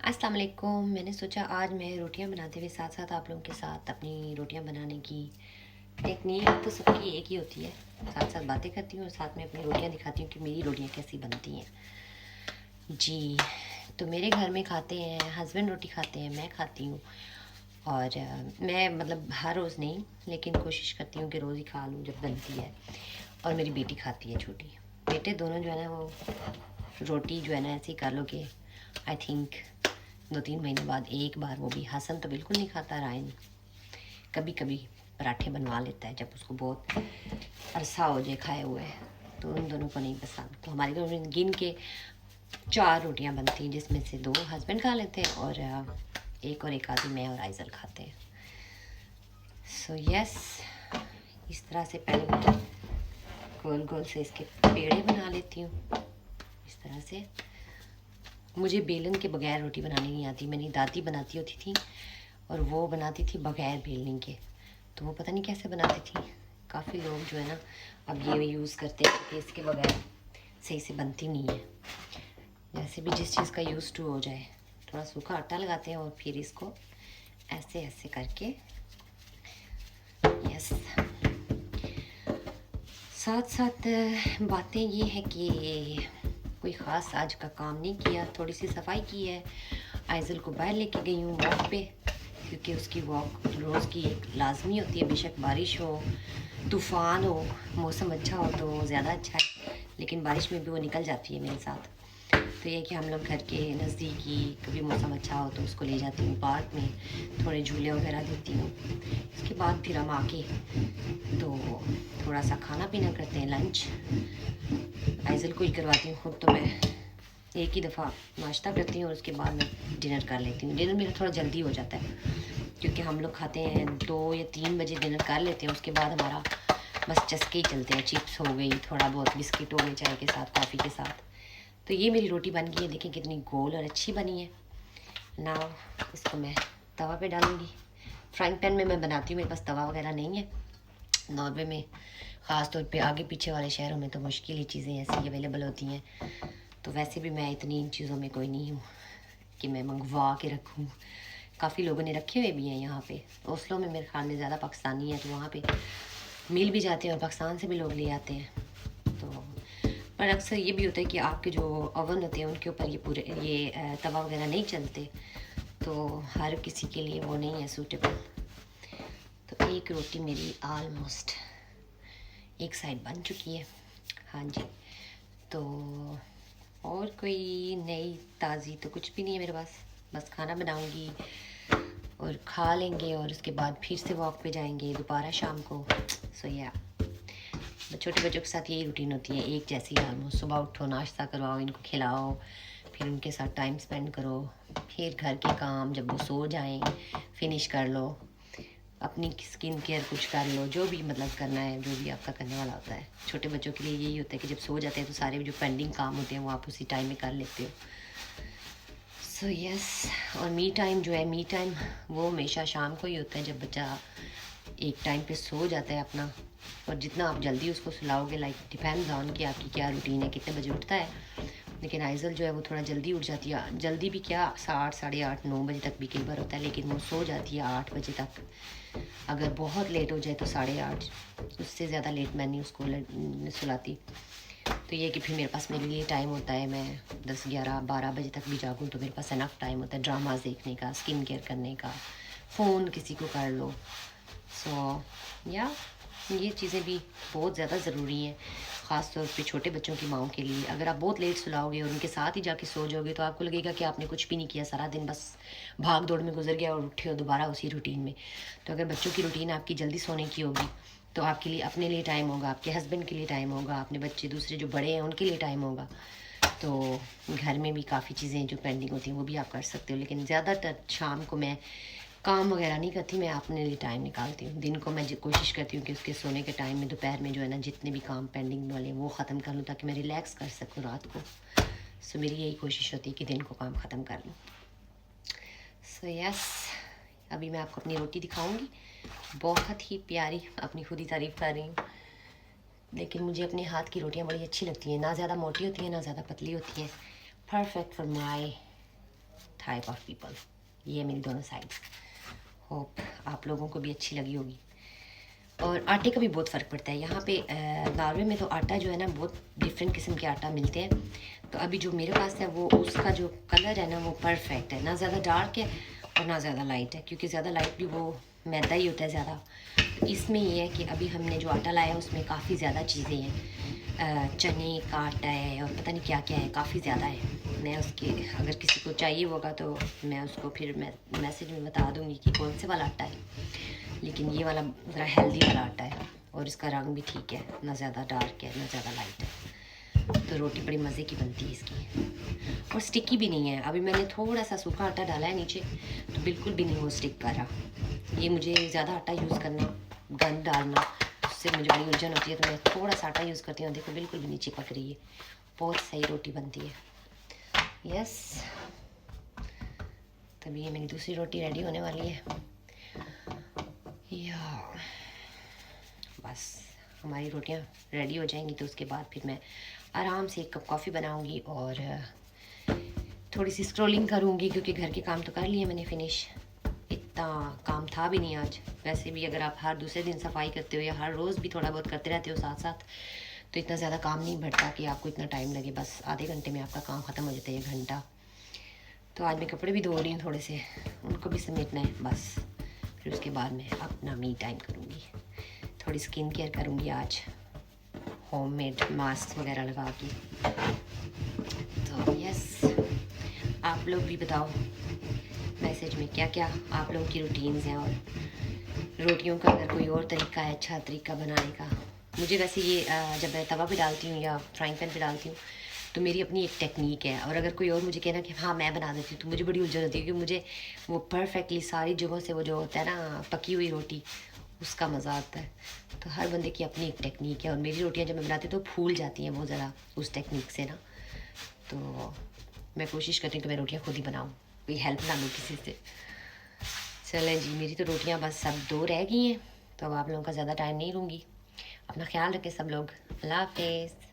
अस्सलाम वालेकुम। मैंने सोचा आज मैं रोटियां बनाते हुए साथ साथ आप लोगों के साथ अपनी रोटियां बनाने की टेक्निक तो सबकी एक ही होती है। साथ साथ बातें करती हूँ और साथ में अपनी रोटियां दिखाती हूँ कि मेरी रोटियां कैसी बनती हैं। जी, तो मेरे घर में खाते हैं, हस्बैंड रोटी खाते हैं, मैं खाती हूँ। और मैं मतलब हर रोज़ नहीं, लेकिन कोशिश करती हूँ कि रोज़ ही खा लूँ जब बनती है। और मेरी बेटी खाती है छोटी। बेटे दोनों जो है ना वो रोटी जो है ना ऐसी कर लो कि आई थिंक 2-3 महीने बाद एक बार, वो भी हसन तो बिल्कुल नहीं खाता, रायन कभी कभी पराठे बनवा लेता है जब उसको बहुत अरसा हो जाए खाए हुए। तो उन दोनों को नहीं पसंद। तो हमारे घर में गिन के 4 रोटियां बनती हैं, जिसमें से 2 हस्बैंड खा लेते हैं और एक आधी मैं और आइजल खाते हैं। सो यस, इस तरह से पहले मैं गोल गोल से इसके पेड़े बना लेती हूँ। इस तरह से मुझे बेलन के बगैर रोटी बनानी नहीं आती। मेरी दादी बनाती होती थी और वो बनाती थी बगैर बेलने के, तो वो पता नहीं कैसे बनाती थी। काफ़ी लोग जो है ना अब ये यूज़ करते हैं कि इसके बगैर सही से बनती नहीं है। जैसे भी जिस चीज़ का यूज़ टू हो जाए, थोड़ा सूखा आटा लगाते हैं और फिर इसको ऐसे ऐसे करके, यस। साथ साथ बातें ये है कि कोई ख़ास आज का काम नहीं किया, थोड़ी सी सफाई की है। आइज़ल को बाहर लेके गई हूँ वॉक पे, क्योंकि उसकी वॉक रोज़ की एक लाजमी होती है। बेशक बारिश हो, तूफ़ान हो, मौसम अच्छा हो तो ज़्यादा अच्छा है, लेकिन बारिश में भी वो निकल जाती है मेरे साथ। तो ये कि हम लोग घर के नज़दीक ही कभी मौसम अच्छा हो तो उसको ले जाती हूँ पार्क में, थोड़े झूले वगैरह देती हूँ। उसके बाद फिर हम आके तो थोड़ा सा खाना पीना करते हैं, लंच। आइज़ल को ही करवाती हूँ, खुद तो मैं एक ही दफ़ा नाश्ता करती हूँ और उसके बाद मैं डिनर कर लेती हूँ। डिनर मेरा थोड़ा जल्दी हो जाता है, क्योंकि हम लोग खाते हैं 2 या 3 बजे डिनर कर लेते हैं। उसके बाद हमारा बस चस्के ही चलते हैं, चिप्स हो गई, थोड़ा बहुत बिस्किट हो गए चाय के साथ, कॉफ़ी के साथ। तो ये मेरी रोटी बन गई है, देखें कितनी गोल और अच्छी बनी है। नाउ इसको मैं तवा पे डालूँगी। फ्राइंग पैन में मैं बनाती हूँ, मेरे पास तवा वगैरह नहीं है। नॉर्वे में ख़ास तौर पे आगे पीछे वाले शहरों में तो मुश्किल ही चीज़ें ऐसी अवेलेबल होती हैं। तो वैसे भी मैं इतनी इन चीज़ों में कोई नहीं हूँ कि मैं मंगवा के रखूँ। काफ़ी लोगों ने रखे हुए भी हैं यहाँ पे। ओस्लो में मेरे ख्याल में ज़्यादा पाकिस्तानी है, तो वहाँ पे मिल भी जाते हैं और पाकिस्तान से भी लोग ले आते हैं। तो पर अक्सर ये भी होता है कि आपके जो ओवन होते हैं उनके ऊपर ये पूरे ये तवा वगैरह नहीं चलते, तो हर किसी के लिए वो नहीं है सूटेबल। तो एक रोटी मेरी आलमोस्ट एक साइड बन चुकी है। हाँ जी, तो और कोई नई ताज़ी तो कुछ भी नहीं है मेरे पास। बस खाना बनाऊंगी और खा लेंगे और उसके बाद फिर से वॉक पे जाएंगे दोबारा शाम को। सो या छोटे बच्चों के साथ यही रूटीन होती है, एक जैसी ऑलमोस्ट। सुबह उठो, नाश्ता करवाओ, इनको खिलाओ, फिर उनके साथ टाइम स्पेंड करो, फिर घर के काम जब वो सो जाएं फिनिश कर लो, अपनी स्किन केयर कुछ कर लो, जो भी मतलब करना है, जो भी आपका करने वाला होता है। छोटे बच्चों के लिए यही होता है कि जब सो जाते हैं तो सारे जो पेंडिंग काम होते हैं वो आप उसी टाइम में कर लेते हो। सो यस, और मी टाइम जो है, मी टाइम वो हमेशा शाम को ही होता है, जब बच्चा एक टाइम पे सो जाता है अपना। और जितना आप जल्दी उसको सुलाओगे, लाइक डिपेंड्स ऑन कि आपकी क्या रूटीन है, कितने बजे उठता है। लेकिन आइज़ल जो है वो थोड़ा जल्दी उठ जाती है। जल्दी भी क्या, 8, साढ़े 8, 9 बजे तक भी कई बार होता है, लेकिन वो सो जाती है 8 बजे तक। अगर बहुत लेट हो जाए तो 8:30, उससे ज़्यादा लेट मैं नहीं उसको सुलाती। तो ये कि फिर मेरे पास मेरे लिए टाइम होता है, मैं 10, 11, 12 बजे तक भी जागूँ तो मेरे पास इनफ टाइम होता है ड्रामाज देखने का, स्किन केयर करने का, फ़ोन किसी को कर लो। सो या ये चीज़ें भी बहुत ज़्यादा ज़रूरी हैं, ख़ास तौर पे छोटे बच्चों की माँओं के लिए। अगर आप बहुत लेट सुलाओगे और उनके साथ ही जाके सो जाओगे तो आपको लगेगा कि आपने कुछ भी नहीं किया, सारा दिन बस भाग दौड़ में गुजर गया और उठे हो दोबारा उसी रूटीन में। तो अगर बच्चों की रूटीन आपकी जल्दी सोने की होगी तो आपके लिए, अपने लिए टाइम होगा, आपके हस्बैंड के लिए टाइम होगा, अपने बच्चे दूसरे जो बड़े हैं उनके लिए टाइम होगा। तो घर में भी काफ़ी चीज़ें जो पेंडिंग होती हैं वो भी आप कर सकते हो। लेकिन ज़्यादातर शाम को मैं काम वगैरह नहीं करती, मैं अपने लिए टाइम निकालती हूँ। दिन को मैं कोशिश करती हूँ कि उसके सोने के टाइम में, दोपहर में जो है ना, जितने भी काम पेंडिंग वाले वो ख़त्म कर लूँ ताकि मैं रिलैक्स कर सकूँ रात को। सो मेरी यही कोशिश होती है कि दिन को काम ख़त्म कर लूँ। सो यस, अभी मैं आपको अपनी रोटी दिखाऊंगी। बहुत ही प्यारी, अपनी खुद ही तारीफ़ कर रही हूँ, लेकिन मुझे अपने हाथ की रोटियाँ बड़ी अच्छी लगती हैं। ना ज़्यादा मोटी होती हैं, ना ज़्यादा पतली होती हैं। Perfect for my type of people. ये मेरी दोनों साइड्स। होप आप लोगों को भी अच्छी लगी होगी। और आटे का भी बहुत फ़र्क पड़ता है। यहाँ पे नॉर्वे में तो आटा जो है ना बहुत डिफरेंट किस्म के आटा मिलते हैं। तो अभी जो मेरे पास है वो उसका जो कलर है ना वो परफेक्ट है, ना ज़्यादा डार्क है और ना ज़्यादा लाइट है, क्योंकि ज़्यादा लाइट भी वो मैदा ही होता है ज़्यादा। तो इसमें ये है कि अभी हमने जो आटा लाया है उसमें काफ़ी ज़्यादा चीज़ें हैं, चने का आटा है और पता नहीं क्या क्या है, काफ़ी ज़्यादा है। मैं उसके अगर किसी को चाहिए होगा तो मैं उसको फिर मैसेज में बता दूँगी कि कौन से वाला आटा है। लेकिन ये वाला ज़रा हेल्दी वाला आटा है और इसका रंग भी ठीक है, ना ज़्यादा डार्क है ना ज़्यादा लाइट है। तो रोटी बड़ी मज़े की बनती है इसकी और स्टिकी भी नहीं है। अभी मैंने थोड़ा सा सूखा आटा डाला है नीचे, तो बिल्कुल भी नहीं वो स्टिक कर रहा। ये मुझे ज़्यादा आटा यूज़ करना, गंद डालना, उससे मुझे बड़ी उलझन होती है, तो मैं थोड़ा सा आटा यूज़ करती हूँ। देखो बिल्कुल भी नहीं चिपक रही है, बहुत सही रोटी बनती है। यस, तभी ये मेरी दूसरी रोटी रेडी होने वाली है। या बस हमारी रोटियां रेडी हो जाएंगी तो उसके बाद फिर मैं आराम से एक कप कॉफ़ी बनाऊंगी और थोड़ी सी स्क्रॉलिंग करूंगी, क्योंकि घर के काम तो कर लिए मैंने फिनिश। इतना काम था भी नहीं आज। वैसे भी अगर आप हर दूसरे दिन सफाई करते हो या हर रोज़ भी थोड़ा बहुत करते रहते हो साथ साथ, तो इतना ज़्यादा काम नहीं बढ़ता कि आपको इतना टाइम लगे। बस आधे घंटे में आपका काम ख़त्म हो जाता है, 1 घंटा। तो आज मैं कपड़े भी धो रही हूँ, थोड़े से उनको भी समेटना है बस। फिर उसके बाद मैं अपना मी टाइम करूँगी, थोड़ी स्किन केयर करूँगी आज, होममेड मास्क वगैरह लगा के। तो यस, आप लोग भी बताओ मैसेज में क्या क्या आप लोगों की रूटीन्स हैं, और रोटियों का अगर कोई और तरीका है, अच्छा तरीका बनाने का। मुझे वैसे ये जब मैं तवा पे डालती हूँ या फ्राइंग पैन पे डालती हूँ तो मेरी अपनी एक टेक्निक है, और अगर कोई और मुझे कहना कि हाँ मैं बना देती हूँ तो मुझे बड़ी उलझन होती है, क्योंकि मुझे वो परफेक्टली सारी जगहों से वो जो होता है ना पकी हुई रोटी, उसका मज़ा आता है। तो हर बंदे की अपनी एक टेक्निक है, और मेरी रोटियाँ जब मैं बनाती हूँ तो फूल जाती हैं बहुत ज़्यादा उस टेक्निक से ना। तो मैं कोशिश करती हूँ कि मैं रोटियाँ खुद ही बनाऊँ, कोई हेल्प ना लूँ किसी से। चलें जी, मेरी तो रोटियाँ बस सब 2 रह गई हैं, तो अब आप लोगों का ज़्यादा टाइम नहीं लूँगी। अपना ख्याल रखें सब लोग। अल्लाह हाफ़िज़।